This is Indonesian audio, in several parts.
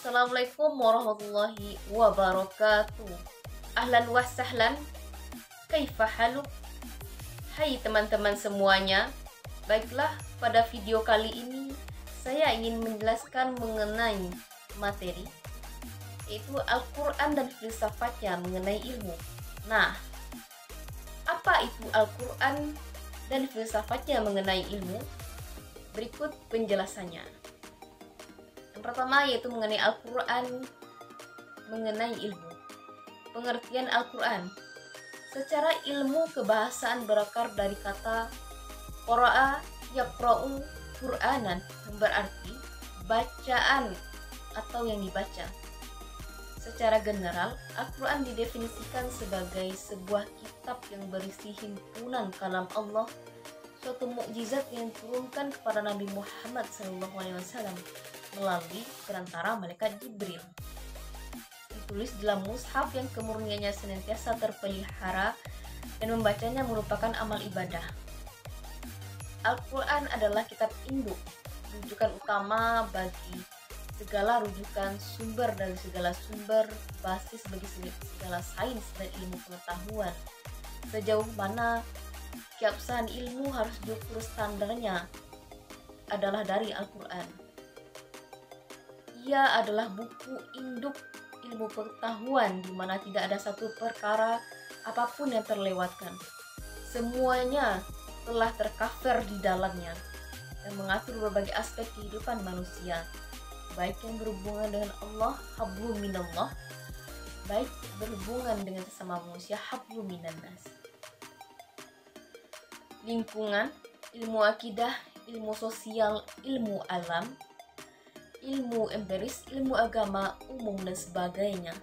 Assalamualaikum warahmatullahi wabarakatuh. Ahlan wa sahlan. Kaifa haluk? Hai teman-teman semuanya. Baiklah, pada video kali ini saya ingin menjelaskan mengenai materi yaitu Al-Quran dan filsafatnya mengenai ilmu. Nah, apa itu Al-Quran dan filsafatnya mengenai ilmu? Berikut penjelasannya. Yang pertama yaitu mengenai Al-Quran mengenai ilmu. Pengertian Al-Quran secara ilmu kebahasaan berakar dari kata qara'a yaqra'u Qur'anan, yang berarti bacaan atau yang dibaca. Secara general, Al-Quran didefinisikan sebagai sebuah kitab yang berisi himpunan kalam Allah, suatu mukjizat yang diturunkan kepada Nabi Muhammad SAW melalui perantara malaikat Jibril. Ditulis dalam mushaf yang kemurniannya senantiasa terpelihara dan membacanya merupakan amal ibadah. Al-Quran adalah kitab induk, rujukan utama bagi segala rujukan, sumber dari segala sumber, basis bagi segala sains dan ilmu pengetahuan. Sejauh mana keabsahan ilmu harus diukur standarnya adalah dari Al-Quran. Ia adalah buku induk ilmu pengetahuan di mana tidak ada satu perkara apapun yang terlewatkan. Semuanya telah tercover di dalamnya dan mengatur berbagai aspek kehidupan manusia, baik yang berhubungan dengan Allah, hablum minallah, baik berhubungan dengan sesama manusia, hablum minannas. Lingkungan, ilmu akidah, ilmu sosial, ilmu alam, ilmu empiris, ilmu agama, umum, dan sebagainya.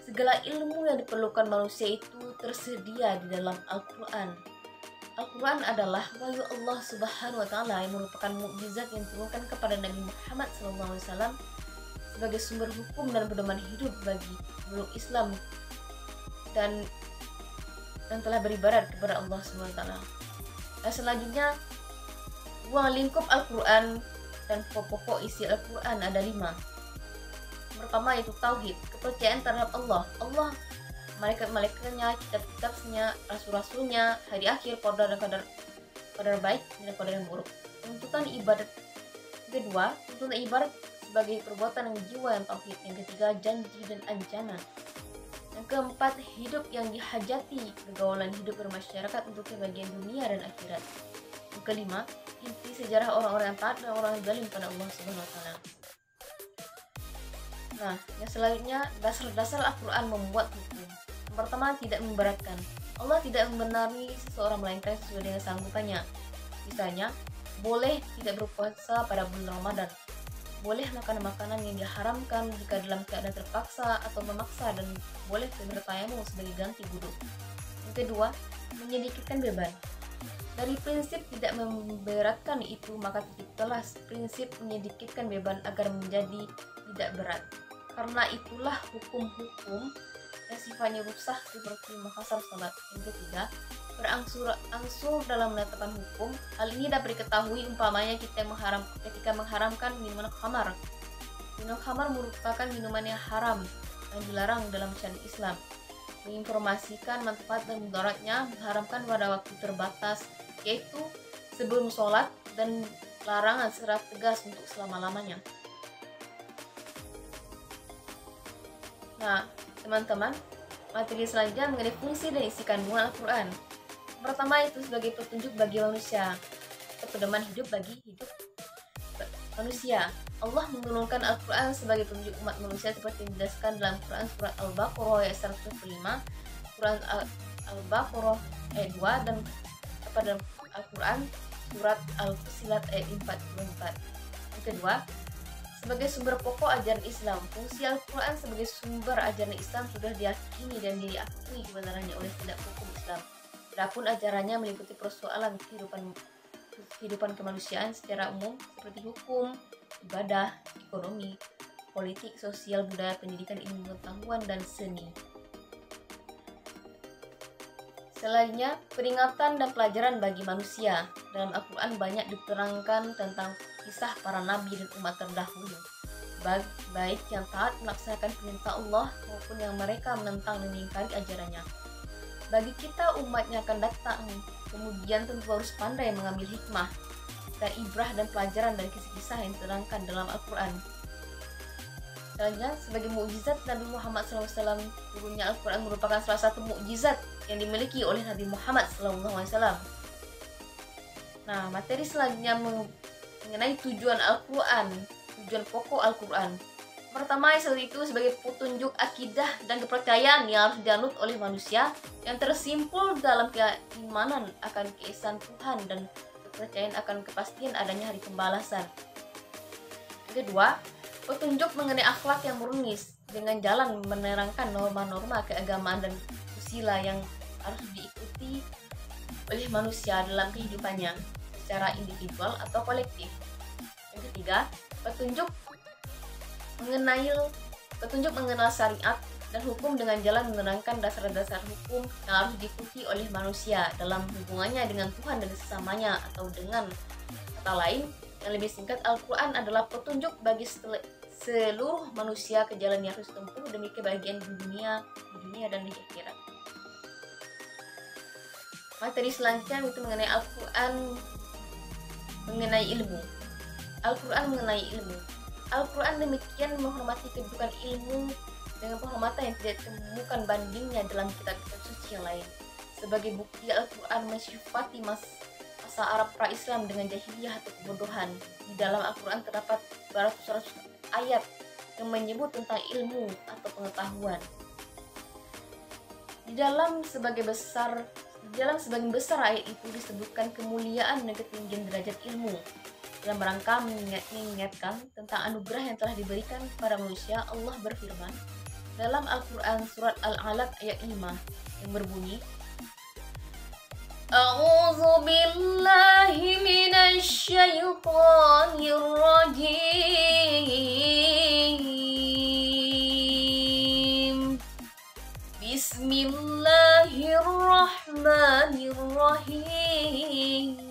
Segala ilmu yang diperlukan manusia itu tersedia di dalam Al-Quran. Al-Quran adalah wahyu Allah Subhanahu wa Ta'ala yang merupakan mukjizat yang diturunkan kepada Nabi Muhammad SAW sebagai sumber hukum dan pedoman hidup bagi makhluk Islam dan telah beribadat kepada Allah Subhanahu wa Ta'ala. Dan selanjutnya, ruang lingkup Al-Quran dan pokok-pokok isi Al-Quran ada 5. Pertama yaitu tauhid, kepercayaan terhadap Allah, malaikat-malaikatnya, kitab-kitabnya, rasul-rasulnya, hari akhir, qadar dan qadar baik dan qadar yang buruk. Tuntutan ibadat kedua, tuntutan ibadat sebagai perbuatan yang jiwa yang tauhid. Yang ketiga, janji dan ancaman. Yang keempat, hidup yang dihajati, pergaulan hidup bermasyarakat untuk kebahagiaan dunia dan akhirat. Yang kelima, inti sejarah orang-orang yang taat dan orang yang zalim pada Allah Subhanahu wa Ta'ala. Nah, yang selanjutnya, dasar-dasar Al-Quran membuat hukum. Yang pertama, tidak memberatkan. Allah tidak membenari seseorang melainkan sesuai dengan sanggupannya. Misalnya, boleh tidak berpuasa pada bulan Ramadan, boleh makan makanan yang diharamkan jika dalam keadaan terpaksa atau memaksa, dan boleh bertayamum sebagai ganti wudu. Yang kedua, menyedikitkan beban. Dari prinsip tidak memberatkan itu, maka terciptalah prinsip menyedikitkan beban agar menjadi tidak berat. Karena itulah hukum-hukum yang sifatnya rusak seperti menghasam salat. Yang ketiga, berangsur-angsur dalam menetapkan hukum. Hal ini dapat diketahui umpamanya ketika mengharamkan minuman khamar. Minuman khamar merupakan minuman yang haram yang dilarang dalam syariat Islam. Menginformasikan manfaat dan mudaratnya, mengharamkan pada waktu terbatas, yaitu sebelum sholat, dan larangan secara tegas untuk selama-lamanya. Nah, teman-teman, materi selanjutnya mengenai fungsi dan isi kandungan Al-Quran. Pertama, itu sebagai petunjuk bagi manusia, pedoman hidup bagi hidup manusia. Allah menurunkan Al-Quran sebagai petunjuk umat manusia seperti dijelaskan dalam Quran surat Al-Baqarah ayat 105, Quran Al-Baqarah ayat 2, dan pada Al-Quran surat Al-Fussilat ayat 44. Yang kedua, sebagai sumber pokok ajaran Islam. Fungsi Al-Quran sebagai sumber ajaran Islam sudah diyakini dan diakui kebenarannya oleh setiap hukum Islam. Adapun ajarannya meliputi persoalan kehidupan kemanusiaan secara umum seperti hukum, ibadah, ekonomi, politik, sosial, budaya, pendidikan, ilmu pengetahuan, dan seni. Selanjutnya, peringatan dan pelajaran bagi manusia. Dalam Al-Quran banyak diterangkan tentang kisah para nabi dan umat terdahulu, baik yang taat melaksanakan perintah Allah maupun yang mereka menentang dan mengingkari ajarannya. Bagi kita umatnya akan datang, kemudian tentu harus pandai mengambil hikmah dan ibrah dan pelajaran dari kisah-kisah yang diterangkan dalam Al-Quran. Selanjutnya, sebagai mukjizat Nabi Muhammad SAW, turunnya Al-Quran merupakan salah satu mukjizat yang dimiliki oleh Nabi Muhammad SAW. Nah, materi selanjutnya mengenai tujuan Al-Quran, tujuan pokok Al-Quran. Pertama, itu sebagai petunjuk akidah dan kepercayaan yang harus dianut oleh manusia yang tersimpul dalam keimanan akan keesaan Tuhan dan kepercayaan akan kepastian adanya hari pembalasan. Kedua, petunjuk mengenai akhlak yang murni dengan jalan menerangkan norma-norma keagamaan dan susila yang harus diikuti oleh manusia dalam kehidupannya secara individual atau kolektif. Yang ketiga, petunjuk mengenal syariat dan hukum dengan jalan menerangkan dasar-dasar hukum yang harus diikuti oleh manusia dalam hubungannya dengan Tuhan dan sesamanya, atau dengan kata lain yang lebih singkat, Al-Quran adalah petunjuk bagi seluruh manusia ke jalan yang harus tempuh demi kebahagiaan di dunia dan di akhirat. Materi selanjutnya itu mengenai Al-Quran mengenai ilmu. Al-Quran mengenai ilmu. Al-Quran demikian menghormati kedudukan ilmu dengan penghormatan yang tidak ditemukan bandingnya dalam kitab-kitab suci yang lain. Sebagai bukti, Al-Quran mensyifati masa Arab pra-Islam dengan jahiliyah atau kebodohan. Di dalam Al-Quran terdapat beratus-ratus ayat yang menyebut tentang ilmu atau pengetahuan. Di dalam sebagian besar ayat itu disebutkan kemuliaan dan ketinggian derajat ilmu. Dalam rangka mengingatkan tentang anugerah yang telah diberikan kepada manusia, Allah berfirman dalam Al-Quran surat Al-Alaq ayat 5 yang berbunyi, A'udzu billahi minasy syaithanir rajim. Bismillahirrahmanirrahim.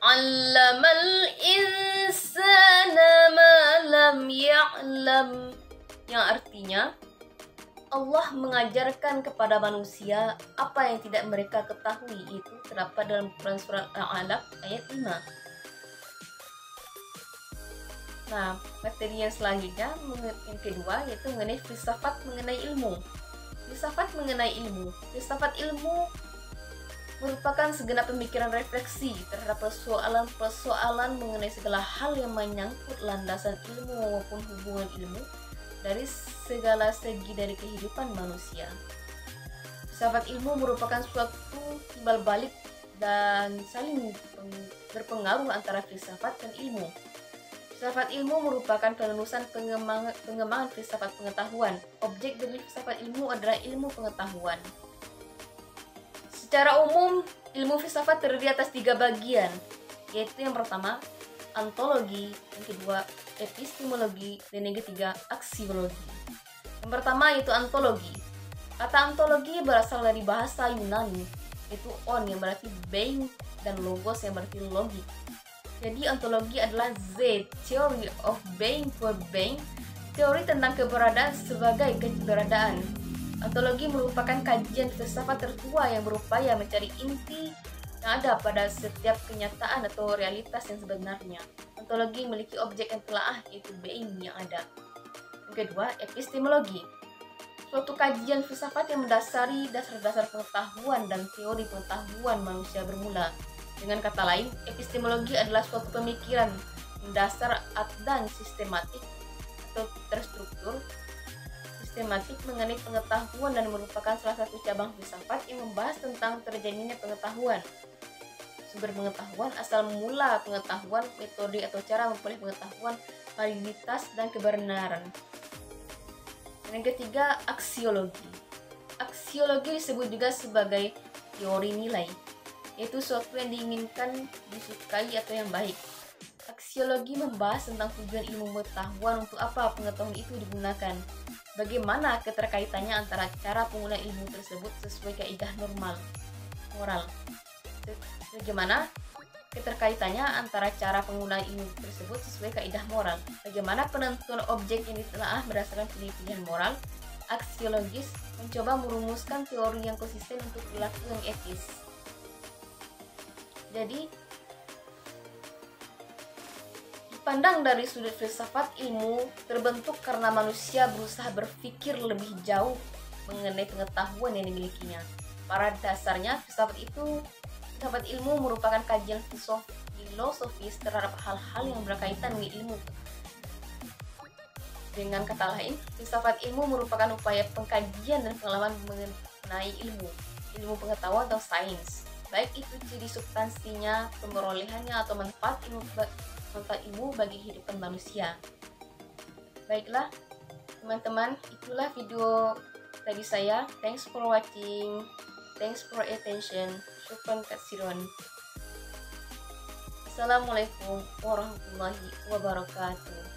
Allamal insana ma lam ya'lam, yang artinya Allah mengajarkan kepada manusia apa yang tidak mereka ketahui. Itu terdapat dalam Quran surat Al-Alaq ayat 5. Nah, materi yang selanjutnya yang kedua yaitu mengenai filsafat mengenai ilmu. Filsafat mengenai ilmu. Filsafat ilmu merupakan segenap pemikiran refleksi terhadap persoalan mengenai segala hal yang menyangkut landasan ilmu maupun hubungan ilmu dari segala segi dari kehidupan manusia. Filsafat ilmu merupakan suatu timbal balik dan saling berpengaruh antara filsafat dan ilmu. Filsafat ilmu merupakan penelusuran pengembangan filsafat pengetahuan. Objek dari filsafat ilmu adalah ilmu pengetahuan. Secara umum, ilmu filsafat terdiri atas 3 bagian, yaitu yang pertama, ontologi, yang kedua, epistemologi, dan yang ketiga, aksiologi. Yang pertama yaitu ontologi. Kata ontologi berasal dari bahasa Yunani, yaitu on yang berarti being dan logos yang berarti logik. Jadi ontologi adalah the theory of being for being, teori tentang keberadaan sebagai keberadaan. Ontologi merupakan kajian filsafat tertua yang berupaya mencari inti yang ada pada setiap kenyataan atau realitas yang sebenarnya. Ontologi memiliki objek yang telaah, yaitu being yang ada. Yang kedua, epistemologi. Suatu kajian filsafat yang mendasari dasar-dasar pengetahuan dan teori pengetahuan manusia bermula. Dengan kata lain, epistemologi adalah suatu pemikiran mendasar dan sistematik atau terstruktur sistematik mengenai pengetahuan dan merupakan salah satu cabang filsafat yang membahas tentang terjadinya pengetahuan, sumber pengetahuan, asal mula pengetahuan, metode atau cara memperoleh pengetahuan, validitas dan kebenaran. Dan yang ketiga, aksiologi. Aksiologi disebut juga sebagai teori nilai, yaitu sesuatu yang diinginkan, disukai atau yang baik. Aksiologi membahas tentang tujuan ilmu pengetahuan, untuk apa pengetahuan itu digunakan, bagaimana keterkaitannya antara cara penggunaan ilmu tersebut sesuai kaidah moral. Bagaimana keterkaitannya antara cara penggunaan ilmu tersebut sesuai kaidah moral. Bagaimana penentuan objek yang ditelaah berdasarkan pilihan moral, aksiologis, mencoba merumuskan teori yang konsisten untuk perilaku yang etis. Jadi, dipandang dari sudut filsafat, ilmu terbentuk karena manusia berusaha berpikir lebih jauh mengenai pengetahuan yang dimilikinya. Pada dasarnya, filsafat ilmu merupakan kajian filosofis terhadap hal-hal yang berkaitan dengan ilmu. Dengan kata lain, filsafat ilmu merupakan upaya pengkajian dan pengalaman mengenai ilmu pengetahuan atau sains, baik itu ciri substansinya, pemerolehannya, atau manfaat ilmu bagi kehidupan manusia. Baiklah, teman-teman, itulah video dari saya. Thanks for watching. Thanks for attention. Syukran katsiran. Assalamualaikum warahmatullahi wabarakatuh.